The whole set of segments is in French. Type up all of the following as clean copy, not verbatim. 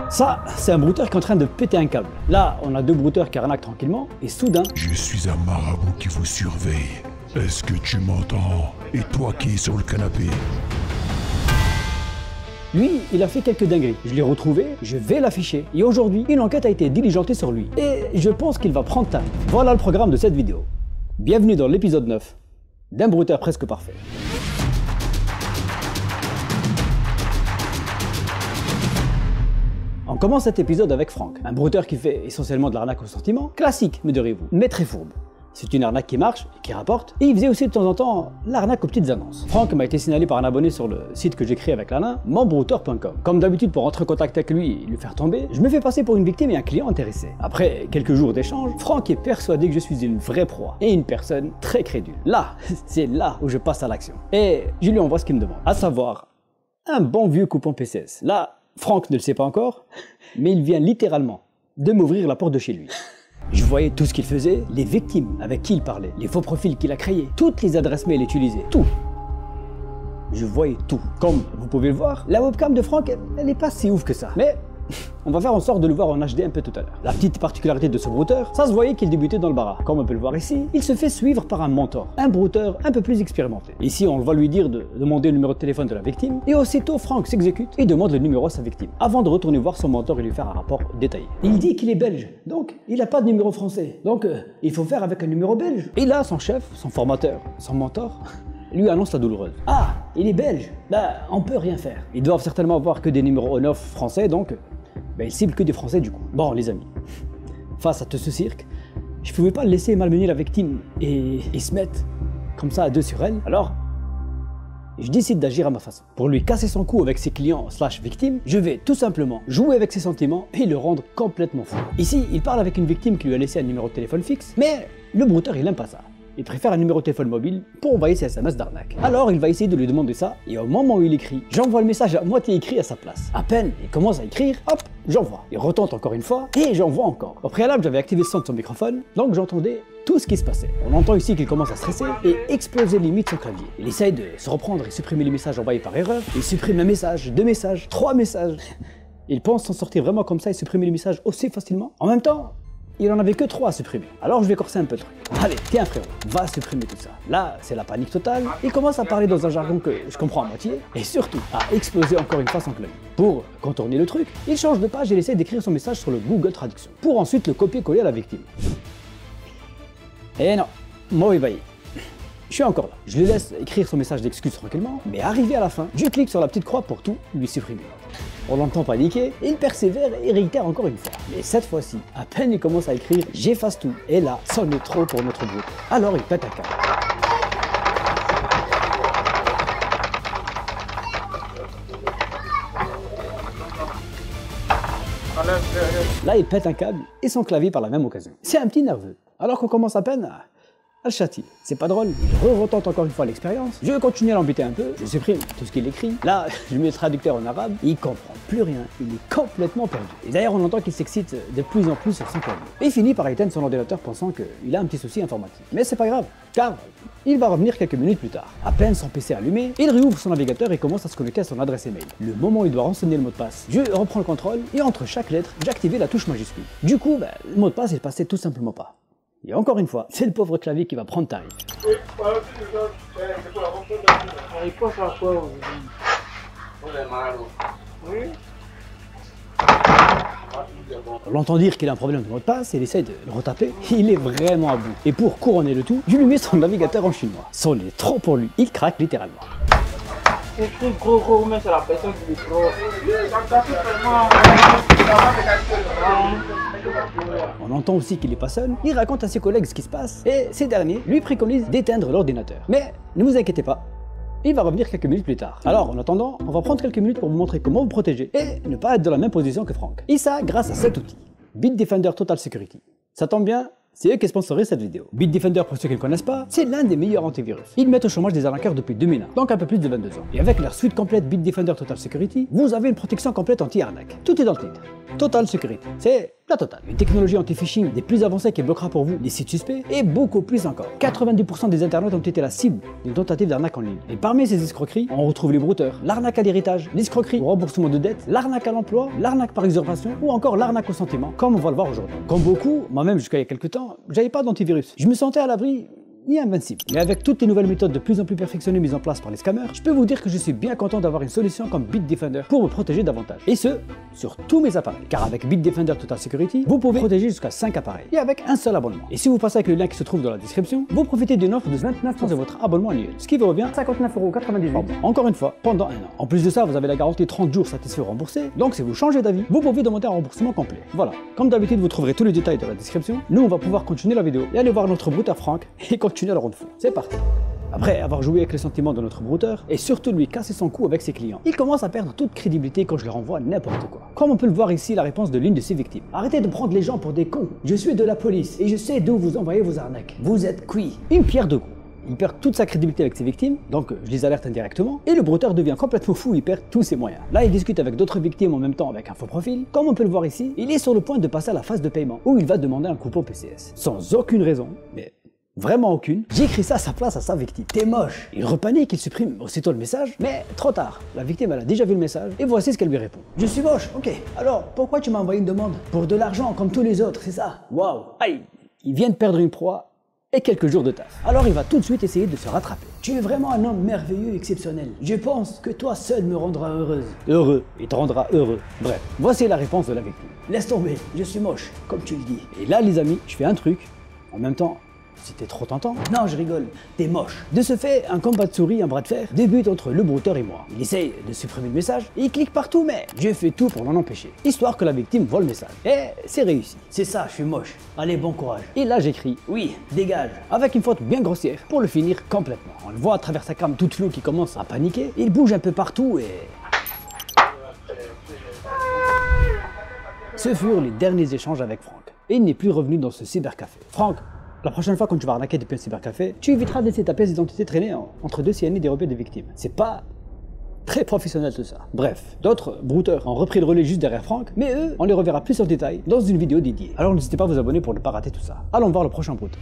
Ça, c'est un brouteur qui est en train de péter un câble. Là, on a deux brouteurs qui arnaquent tranquillement, et soudain... Je suis un marabout qui vous surveille. Est-ce que tu m'entends? Et toi qui es sur le canapé? Lui, il a fait quelques dingueries. Je l'ai retrouvé, je vais l'afficher. Et aujourd'hui, une enquête a été diligentée sur lui. Et je pense qu'il va prendre tarif. Voilà le programme de cette vidéo. Bienvenue dans l'épisode 9 d'un brouteur presque parfait. On commence cet épisode avec Franck, un brouteur qui fait essentiellement de l'arnaque au sentiment, classique me direz-vous, mais très fourbe. C'est une arnaque qui marche et qui rapporte, et il faisait aussi de temps en temps l'arnaque aux petites annonces. Franck m'a été signalé par un abonné sur le site que j'ai créé avec l'ANA, monbrouteur.com. Comme d'habitude, pour rentrer en contact avec lui et lui faire tomber, je me fais passer pour une victime et un client intéressé. Après quelques jours d'échange, Franck est persuadé que je suis une vraie proie et une personne très crédule. Là, c'est là où je passe à l'action. Et je lui envoie ce qu'il me demande, à savoir un bon vieux coupon PCS. Là, Franck ne le sait pas encore, mais il vient littéralement de m'ouvrir la porte de chez lui. Je voyais tout ce qu'il faisait, les victimes avec qui il parlait, les faux profils qu'il a créés, toutes les adresses mail utilisées, tout. Je voyais tout. Comme vous pouvez le voir, la webcam de Franck, elle n'est pas si ouf que ça. Mais on va faire en sorte de le voir en HD un peu tout à l'heure. La petite particularité de ce brouteur, ça se voyait qu'il débutait dans le bara. Comme on peut le voir ici, il se fait suivre par un mentor, un brouteur un peu plus expérimenté. Ici, on va lui dire de demander le numéro de téléphone de la victime, et aussitôt Franck s'exécute et demande le numéro à sa victime, avant de retourner voir son mentor et lui faire un rapport détaillé. Il dit qu'il est belge, donc il n'a pas de numéro français, donc il faut faire avec un numéro belge. Et là, son chef, son formateur, son mentor, lui annonce la douloureuse. Ah, il est belge, bah on peut rien faire. Ils doivent certainement avoir que des numéros on-off français, donc il cible que des Français du coup. Bon les amis, face à tout ce cirque, je pouvais pas laisser malmener la victime et se mettre comme ça à deux sur elle. Alors, je décide d'agir à ma façon. Pour lui casser son cou avec ses clients / victimes, je vais tout simplement jouer avec ses sentiments et le rendre complètement fou. Ici, il parle avec une victime qui lui a laissé un numéro de téléphone fixe, mais le brouteur il aime pas ça. Il préfère un numéro de téléphone mobile pour envoyer ses SMS d'arnaque. Alors il va essayer de lui demander ça, et au moment où il écrit, j'envoie le message à moitié écrit à sa place. À peine il commence à écrire, hop, j'envoie. Il retente encore une fois, et j'envoie encore. Au préalable, j'avais activé le son de son microphone, donc j'entendais tout ce qui se passait. On entend ici qu'il commence à stresser et exploser limite son clavier. Il essaye de se reprendre et supprimer les messages envoyés par erreur. Il supprime un message, 2 messages, 3 messages. Il pense s'en sortir vraiment comme ça et supprimer les messages aussi facilement. En même temps, il en avait que 3 à supprimer. Alors je vais corser un peu le truc. Allez, tiens frérot, va supprimer tout ça. Là, c'est la panique totale. Il commence à parler dans un jargon que je comprends à moitié. Et surtout, à exploser encore une fois son clavier. Pour contourner le truc, il change de page et il essaie d'écrire son message sur le Google Traduction. Pour ensuite le copier-coller à la victime. Et non, mauvais bailli. Je suis encore là. Je lui laisse écrire son message d'excuse tranquillement, mais arrivé à la fin, je clique sur la petite croix pour tout lui supprimer. On l'entend paniquer, il persévère et réitère encore une fois. Mais cette fois-ci, à peine il commence à écrire, j'efface tout. Et là, c'en est trop pour notre groupe. Alors il pète un câble. Là, il pète un câble et son clavier par la même occasion. C'est un petit nerveux. Alors qu'on commence à peine à le châtier. C'est pas drôle, il retente encore une fois l'expérience. Je continue à l'embêter un peu, je supprime tout ce qu'il écrit. Là, je mets le traducteur en arabe, il comprend plus rien, il est complètement perdu. Et d'ailleurs, on entend qu'il s'excite de plus en plus sur son clavier. Et il finit par éteindre son ordinateur pensant qu'il a un petit souci informatique. Mais c'est pas grave, car il va revenir quelques minutes plus tard. À peine son PC allumé, il réouvre son navigateur et commence à se connecter à son adresse email. Le moment où il doit renseigner le mot de passe, je reprends le contrôle et entre chaque lettre, j'activais la touche majuscule. Du coup, le mot de passe, il passait tout simplement pas. Et encore une fois, c'est le pauvre clavier qui va prendre tarif. On l'entend dire qu'il a un problème de mot de passe, il essaye de le retaper, il est vraiment à bout. Et pour couronner le tout, je lui mets son navigateur en chinois. C'en est trop pour lui, il craque littéralement. C'est gros, mais c'est la personne qui est trop. On entend aussi qu'il n'est pas seul, il raconte à ses collègues ce qui se passe, et ces derniers lui préconisent d'éteindre l'ordinateur. Mais ne vous inquiétez pas, il va revenir quelques minutes plus tard. Alors en attendant, on va prendre quelques minutes pour vous montrer comment vous protéger, et ne pas être dans la même position que Franck. Et ça grâce à cet outil, Bitdefender Total Security. Ça tombe bien, c'est eux qui sponsorisent cette vidéo. Bitdefender, pour ceux qui ne connaissent pas, c'est l'un des meilleurs antivirus. Ils mettent au chômage des arnaqueurs depuis 2001, donc un peu plus de 22 ans. Et avec leur suite complète Bitdefender Total Security, vous avez une protection complète anti-arnaque. Tout est dans le titre. Total Security. C'est la totale. Une technologie anti-phishing des plus avancées qui bloquera pour vous les sites suspects et beaucoup plus encore. 90% des internautes ont été la cible d'une tentative d'arnaque en ligne. Et parmi ces escroqueries, on retrouve les brouteurs, l'arnaque à l'héritage, l'escroquerie au remboursement de dettes, l'arnaque à l'emploi, l'arnaque par usurpation ou encore l'arnaque au sentiment, comme on va le voir aujourd'hui. Comme beaucoup, moi-même jusqu'à il y a quelques temps, j'avais pas d'antivirus. Je me sentais à l'abri ni invincible. Mais avec toutes les nouvelles méthodes de plus en plus perfectionnées mises en place par les scammers, je peux vous dire que je suis bien content d'avoir une solution comme Bitdefender pour me protéger davantage. Et ce, sur tous mes appareils. Car avec Bitdefender Total Security, vous pouvez protéger jusqu'à 5 appareils et avec un seul abonnement. Et si vous passez avec le lien qui se trouve dans la description, vous profitez d'une offre de 29% de votre abonnement annuel, ce qui vous revient 59,98 €. Encore une fois, pendant un an. En plus de ça, vous avez la garantie 30 jours satisfaits ou remboursés, donc si vous changez d'avis, vous pouvez demander un remboursement complet. Voilà. Comme d'habitude, vous trouverez tous les détails dans la description. Nous, on va pouvoir continuer la vidéo et aller voir notre brouteur Franck et continuer la ronde fou. C'est parti. Après avoir joué avec les sentiments de notre brouteur et surtout lui casser son cou avec ses clients, il commence à perdre toute crédibilité quand je leur envoie n'importe quoi. Comme on peut le voir ici, la réponse de l'une de ses victimes. Arrêtez de prendre les gens pour des cons. Je suis de la police et je sais d'où vous envoyez vos arnaques. Vous êtes cuits. Une pierre deux coups. Il perd toute sa crédibilité avec ses victimes, donc je les alerte indirectement, et le brouteur devient complètement fou, il perd tous ses moyens. Là, il discute avec d'autres victimes en même temps avec un faux profil. Comme on peut le voir ici, il est sur le point de passer à la phase de paiement, où il va demander un coupon PCS. Sans aucune raison, mais vraiment aucune. J'écris ça à sa place à sa victime. T'es moche. Il repanique, il supprime aussitôt le message, mais trop tard. La victime, elle a déjà vu le message, et voici ce qu'elle lui répond. Je suis moche, ok. Alors, pourquoi tu m'as envoyé une demande? Pour de l'argent, comme tous les autres, c'est ça? Waouh. Aïe. Il vient de perdre une proie et quelques jours de taf. Alors il va tout de suite essayer de se rattraper. Tu es vraiment un homme merveilleux et exceptionnel. Je pense que toi seul me rendra heureuse. Heureux, il te rendra heureux. Bref, voici la réponse de la victime. Laisse tomber, je suis moche, comme tu le dis. Et là les amis, je fais un truc, en même temps, c'était trop tentant. Non, je rigole, t'es moche. De ce fait, un combat de souris, un bras de fer, débute entre le brouteur et moi. Il essaye de supprimer le message, et il clique partout, mais je fais tout pour l'en empêcher, histoire que la victime voit le message. Et c'est réussi. C'est ça, je suis moche. Allez, bon courage. Et là, j'écris, oui, dégage, avec une faute bien grossière, pour le finir complètement. On le voit à travers sa cam toute floue qui commence à paniquer, il bouge un peu partout et... Ce furent les derniers échanges avec Franck. Et il n'est plus revenu dans ce cybercafé. Franck, la prochaine fois quand tu vas arnaquer depuis un cybercafé, tu éviteras de laisser ta pièce d'identité traîner entre deux CNI dérobés des victimes. C'est pas très professionnel tout ça. Bref, d'autres brouteurs ont repris le relais juste derrière Franck, mais eux, on les reverra plus en détail dans une vidéo dédiée. Alors n'hésitez pas à vous abonner pour ne pas rater tout ça. Allons voir le prochain brouteur.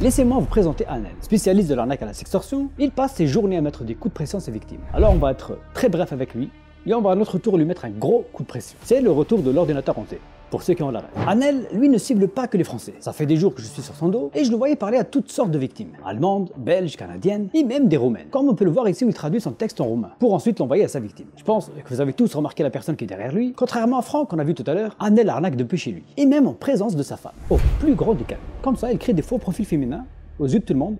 Laissez-moi vous présenter Anel, spécialiste de l'arnaque à la sextorsion. Il passe ses journées à mettre des coups de pression à ses victimes. Alors on va être très bref avec lui, et on va à notre tour lui mettre un gros coup de pression. C'est le retour de l'ordinateur hanté, pour ceux qui ont la rêve. Anel, lui, ne cible pas que les Français. Ça fait des jours que je suis sur son dos, et je le voyais parler à toutes sortes de victimes. Allemandes, belges, canadiennes, et même des roumaines. Comme on peut le voir ici où il traduit son texte en roumain, pour ensuite l'envoyer à sa victime. Je pense que vous avez tous remarqué la personne qui est derrière lui. Contrairement à Franck qu'on a vu tout à l'heure, Anel arnaque depuis chez lui, et même en présence de sa femme. Au plus grand du calme. Comme ça, il crée des faux profils féminins, aux yeux de tout le monde,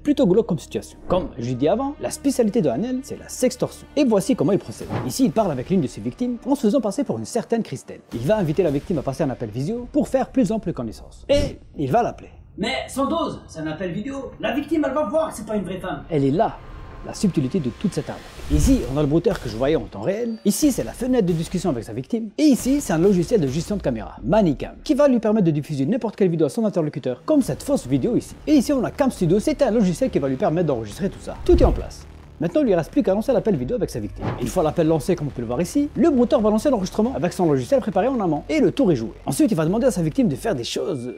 plutôt glauque comme situation. Comme je l'ai dit avant, la spécialité de Anel, c'est la sextorsion. Et voici comment il procède. Ici, il parle avec l'une de ses victimes en se faisant passer pour une certaine Christelle. Il va inviter la victime à passer un appel visio pour faire plus ample connaissance. Et il va l'appeler. Mais sans dose, c'est un appel vidéo. La victime, elle va voir que c'est pas une vraie femme. Elle est là, la subtilité de toute cette arnaque. Ici, on a le brouteur que je voyais en temps réel. Ici, c'est la fenêtre de discussion avec sa victime. Et ici, c'est un logiciel de gestion de caméra, Manicam, qui va lui permettre de diffuser n'importe quelle vidéo à son interlocuteur, comme cette fausse vidéo ici. Et ici, on a Cam Studio, c'est un logiciel qui va lui permettre d'enregistrer tout ça. Tout est en place. Maintenant, il lui reste plus qu'à lancer l'appel vidéo avec sa victime. Une fois l'appel lancé, comme on peut le voir ici, le brouteur va lancer l'enregistrement avec son logiciel préparé en amont. Et le tour est joué. Ensuite, il va demander à sa victime de faire des choses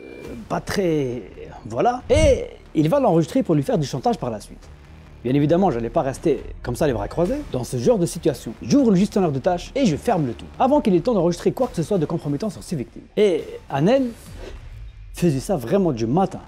pas très... Voilà. Et il va l'enregistrer pour lui faire du chantage par la suite. Bien évidemment, je n'allais pas rester comme ça les bras croisés. Dans ce genre de situation, j'ouvre le gestionnaire de tâches et je ferme le tout, avant qu'il ait le temps d'enregistrer quoi que ce soit de compromettant sur ses victimes. Et Anel faisait ça vraiment du matin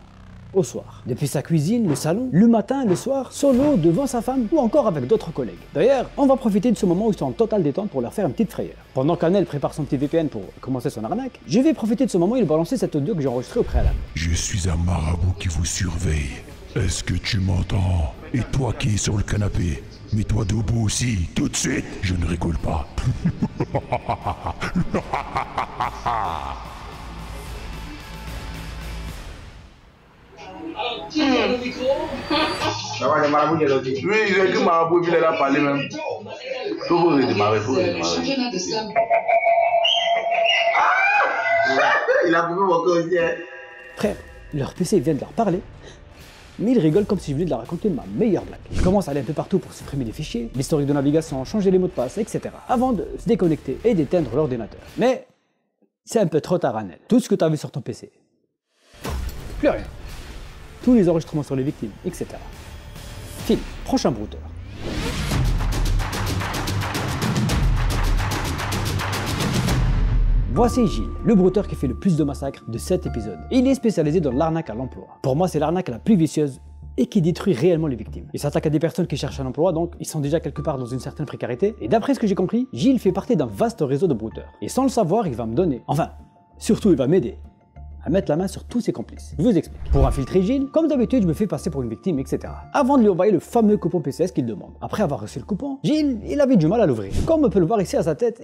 au soir. Depuis sa cuisine, le salon, le matin, le soir, solo, devant sa femme ou encore avec d'autres collègues. D'ailleurs, on va profiter de ce moment où ils sont en totale détente pour leur faire une petite frayeur. Pendant qu'Anel prépare son petit VPN pour commencer son arnaque, je vais profiter de ce moment où il va lancer cet audio que j'ai enregistré au préalable. Je suis un marabout qui vous surveille. Est-ce que tu m'entends? Et toi qui es sur le canapé, mets-toi debout aussi, tout de suite. Je ne rigole pas. Ça va, les marabouts de l'autre. Oui, il est que marabout, il est là parler même. Faut vous redémarrer, faut redémarrer. Il a pu me moquer aussi. Frère, leur PC vient de leur parler. mais il rigole comme si je venais de la raconter ma meilleure blague. Il commence à aller un peu partout pour supprimer des fichiers, l'historique de navigation, changer les mots de passe, etc. avant de se déconnecter et d'éteindre l'ordinateur. Mais c'est un peu trop tard, Anel. Tout ce que tu as vu sur ton PC. Plus rien. Tous les enregistrements sur les victimes, etc. Film, prochain brouteur. Voici Gilles, le brouteur qui fait le plus de massacres de cet épisode. Il est spécialisé dans l'arnaque à l'emploi. Pour moi, c'est l'arnaque la plus vicieuse et qui détruit réellement les victimes. Il s'attaque à des personnes qui cherchent un emploi, donc ils sont déjà quelque part dans une certaine précarité. Et d'après ce que j'ai compris, Gilles fait partie d'un vaste réseau de brouteurs. Et sans le savoir, il va me donner, enfin, surtout il va m'aider à mettre la main sur tous ses complices. Je vous explique. Pour infiltrer Gilles, comme d'habitude, je me fais passer pour une victime, etc. Avant de lui envoyer le fameux coupon PCS qu'il demande. Après avoir reçu le coupon, Gilles, il avait du mal à l'ouvrir. Comme on peut le voir ici à sa tête,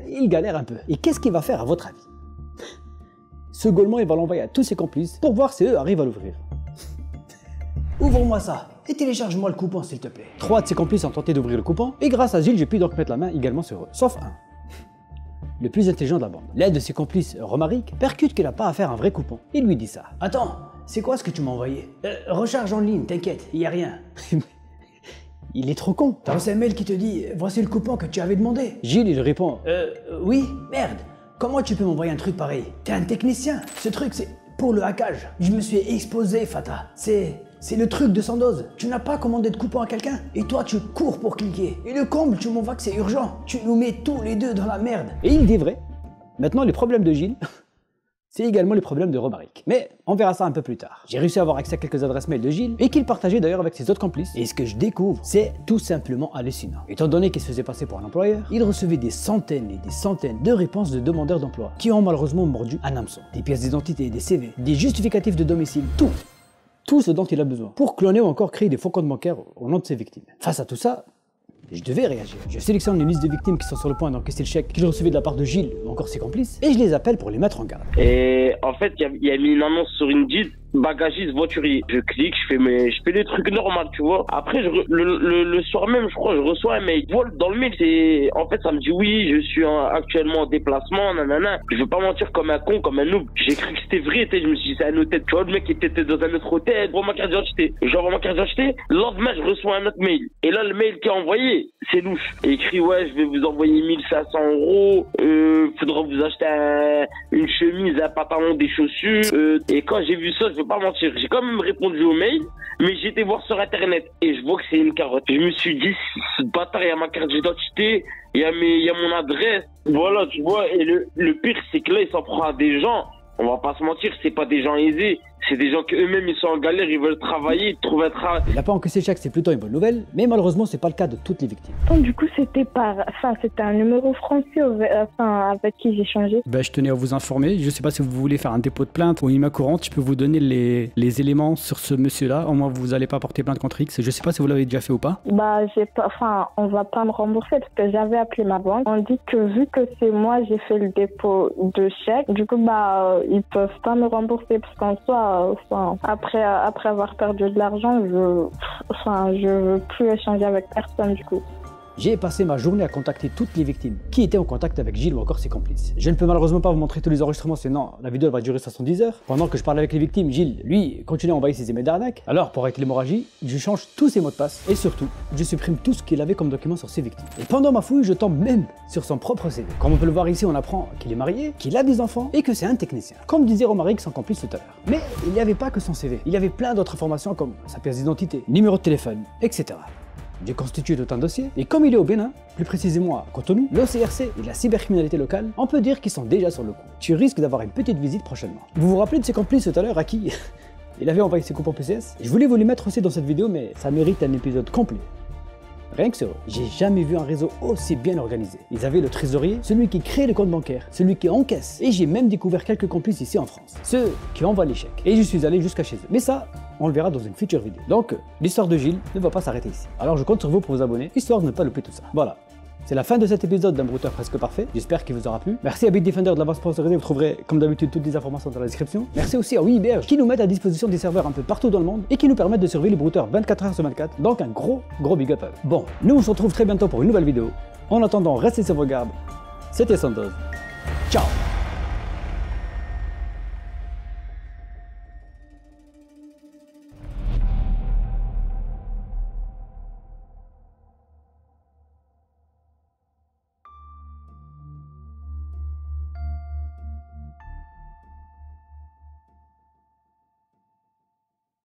il galère un peu. Et qu'est-ce qu'il va faire à votre avis? Ce gaulement, il va l'envoyer à tous ses complices pour voir si eux arrivent à l'ouvrir. Ouvre-moi ça et télécharge-moi le coupon s'il te plaît. 3 de ses complices ont tenté d'ouvrir le coupon et grâce à Gilles, j'ai pu donc mettre la main également sur eux. Sauf un. Le plus intelligent de la bande. L'un de ses complices, Romaric, percute qu'il n'a pas à faire un vrai coupon. Il lui dit ça. Attends, c'est quoi ce que tu m'as envoyé? Recharge en ligne, t'inquiète, y a rien. Il est trop con. T'as reçu un mail qui te dit « Voici le coupon que tu avais demandé ». Gilles, il répond Oui, merde. Comment tu peux m'envoyer un truc pareil? T'es un technicien. Ce truc, c'est pour le hackage. Je me suis exposé, Fata. C'est le truc de Sandoz. Tu n'as pas commandé de coupon à quelqu'un et toi tu cours pour cliquer. Et le comble, tu m'envoies que c'est urgent. Tu nous mets tous les deux dans la merde. Et il dit vrai. Maintenant, les problèmes de Gilles, c'est également les problèmes de Romaric. Mais on verra ça un peu plus tard. J'ai réussi à avoir accès à quelques adresses mail de Gilles et qu'il partageait d'ailleurs avec ses autres complices. Et ce que je découvre, c'est tout simplement hallucinant. Étant donné qu'il se faisait passer pour un employeur, il recevait des centaines et des centaines de réponses de demandeurs d'emploi qui ont malheureusement mordu un hameçon. Des pièces d'identité, des CV, des justificatifs de domicile, tout ce dont il a besoin pour cloner ou encore créer des faux comptes bancaires au nom de ses victimes. Face à tout ça, je devais réagir. Je sélectionne une liste de victimes qui sont sur le point d'encaisser le chèque qu'il recevait de la part de Gilles ou encore ses complices et je les appelle pour les mettre en garde. Et en fait, il y a mis une annonce sur Indeed, bagagiste voiturier. Je clique, je fais des trucs normaux, tu vois. Après, le soir même, je crois, je reçois un mail. Voilà, dans le mail, en fait, ça me dit oui, je suis actuellement en déplacement, nanana. Je veux pas mentir comme un con, comme un noob. J'ai cru que c'était vrai, je me suis dit c'est un hôtel. Tu vois, le mec était dans un autre hôtel, je vois ma carte d'identité. J'envoie ma carte d'identité. Le lendemain, je reçois un autre mail. Et là, le mail qui est envoyé, c'est louche. Et écrit ouais, je vais vous envoyer 1500 €. Faudra vous acheter une chemise, un pantalon, des chaussures. Et quand j'ai vu ça, je veux pas mentir, j'ai quand même répondu au mail, mais j'ai été voir sur internet et je vois que c'est une carotte. Je me suis dit, ce bâtard, il y a ma carte d'identité, il y a mon adresse. Voilà, tu vois, et le pire, c'est que là, il s'en prend à des gens. On va pas se mentir, c'est pas des gens aisés. C'est des gens qu'eux-mêmes ils sont en galère, ils veulent travailler, trouver un travail. Il n'a pas encaissé le chèque, c'est plutôt une bonne nouvelle, mais malheureusement c'est pas le cas de toutes les victimes. Donc du coup c'était un numéro français avec qui j'ai changé. Ben, je tenais à vous informer, je sais pas si vous voulez faire un dépôt de plainte ou une main courante, je peux vous donner les éléments sur ce monsieur-là, au moins vous allez pas porter plainte contre X, je sais pas si vous l'avez déjà fait ou pas. Bah on va pas me rembourser parce que j'avais appelé ma banque, on dit que vu que c'est moi j'ai fait le dépôt de chèque, du coup ils peuvent pas me rembourser parce qu'en soi après avoir perdu de l'argent, je veux plus échanger avec personne du coup. J'ai passé ma journée à contacter toutes les victimes qui étaient en contact avec Gilles ou encore ses complices. Je ne peux malheureusement pas vous montrer tous les enregistrements, sinon la vidéo va durer 70 heures. Pendant que je parle avec les victimes, Gilles, lui, continue à envoyer ses emails d'arnaque. Alors, pour arrêter l'hémorragie, je change tous ses mots de passe et surtout, je supprime tout ce qu'il avait comme document sur ses victimes. Et pendant ma fouille, je tombe même sur son propre CV. Comme on peut le voir ici, on apprend qu'il est marié, qu'il a des enfants et que c'est un technicien. Comme disait Romaric, son complice tout à l'heure. Mais il n'y avait pas que son CV. Il y avait plein d'autres informations comme sa pièce d'identité, numéro de téléphone, etc. J'ai constitué tout un dossier, et comme il est au Bénin, plus précisément à Cotonou, l'OCRC et la cybercriminalité locale, on peut dire qu'ils sont déjà sur le coup. Tu risques d'avoir une petite visite prochainement. Vous vous rappelez de ses complices tout à l'heure à qui il avait envoyé ses coupons PCS? Je voulais vous les mettre aussi dans cette vidéo, mais ça mérite un épisode complet. Rien que ça, j'ai jamais vu un réseau aussi bien organisé. Ils avaient le trésorier, celui qui crée le compte bancaire, celui qui encaisse, et j'ai même découvert quelques complices ici en France, ceux qui envoient les chèques. Et je suis allé jusqu'à chez eux. Mais ça, on le verra dans une future vidéo. Donc, l'histoire de Gilles ne va pas s'arrêter ici. Alors je compte sur vous pour vous abonner, histoire de ne pas louper tout ça. Voilà. C'est la fin de cet épisode d'un brouteur presque parfait. J'espère qu'il vous aura plu. Merci à Bitdefender de l'avoir sponsorisé. Vous trouverez comme d'habitude toutes les informations dans la description. Merci aussi à Weberge qui nous mettent à disposition des serveurs un peu partout dans le monde et qui nous permettent de surveiller les brouteurs 24 h sur 24. Donc un gros big up à eux. Bon, nous on se retrouve très bientôt pour une nouvelle vidéo. En attendant, restez sur vos gardes. C'était Sandoz. Ciao.